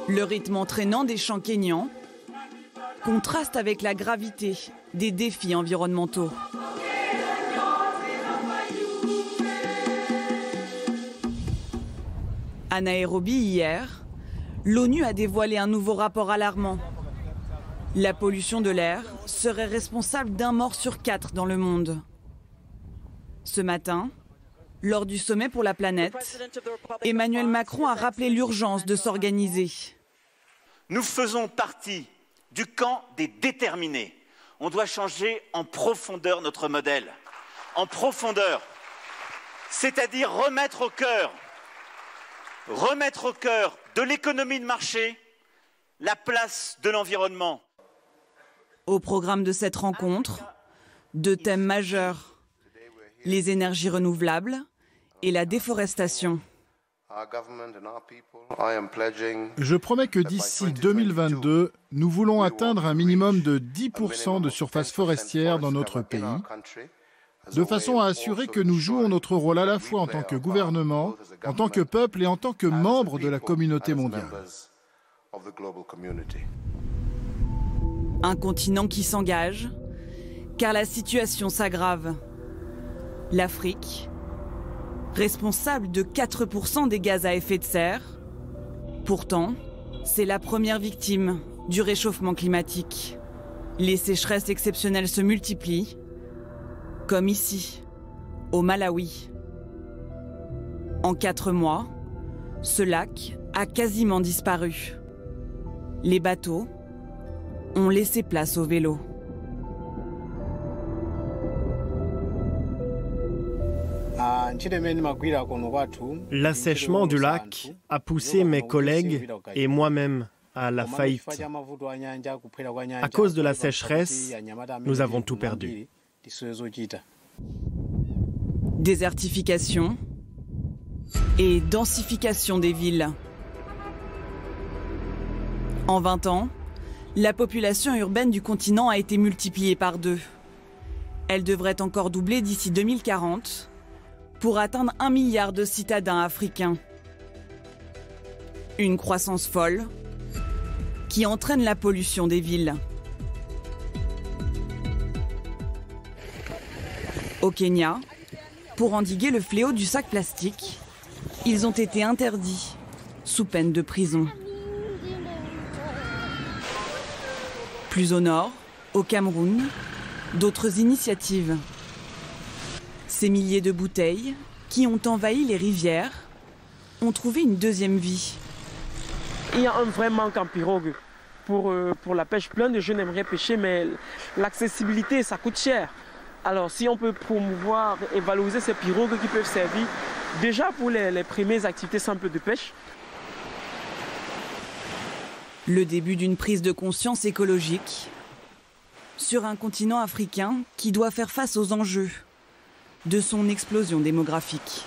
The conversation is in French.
Le rythme entraînant des chants kényans contraste avec la gravité des défis environnementaux. À Nairobi hier, l'ONU a dévoilé un nouveau rapport alarmant. La pollution de l'air serait responsable d'un mort sur 4 dans le monde. Ce matin, lors du sommet pour la planète, Emmanuel Macron a rappelé l'urgence de s'organiser. Nous faisons partie du camp des déterminés. On doit changer en profondeur notre modèle. En profondeur. C'est-à-dire remettre au cœur de l'économie de marché la place de l'environnement. Au programme de cette rencontre, 2 thèmes majeurs, les énergies renouvelables et la déforestation. Je promets que d'ici 2022, nous voulons atteindre un minimum de 10% de surface forestière dans notre pays, de façon à assurer que nous jouons notre rôle à la fois en tant que gouvernement, en tant que peuple et en tant que membre de la communauté mondiale. Un continent qui s'engage, car la situation s'aggrave. L'Afrique, responsable de 4% des gaz à effet de serre, pourtant, c'est la première victime du réchauffement climatique. Les sécheresses exceptionnelles se multiplient, comme ici, au Malawi. En 4 mois, ce lac a quasiment disparu. Les bateaux ont laissé place aux vélos. L'assèchement du lac a poussé mes collègues et moi-même à la faillite. À cause de la sécheresse, nous avons tout perdu. Désertification et densification des villes. En 20 ans, la population urbaine du continent a été multipliée par 2. Elle devrait encore doubler d'ici 2040 pour atteindre 1 milliard de citadins africains. Une croissance folle qui entraîne la pollution des villes. Au Kenya, pour endiguer le fléau du sac plastique, ils ont été interdits, sous peine de prison. Plus au nord, au Cameroun, d'autres initiatives. Ces milliers de bouteilles, qui ont envahi les rivières, ont trouvé une deuxième vie. Il y a un vrai manque en pirogue pour la pêche. Plein de jeunes aimeraient pêcher, mais l'accessibilité, ça coûte cher. Alors si on peut promouvoir et valoriser ces pirogues qui peuvent servir déjà pour les premières activités simples de pêche. Le début d'une prise de conscience écologique sur un continent africain qui doit faire face aux enjeux de son explosion démographique.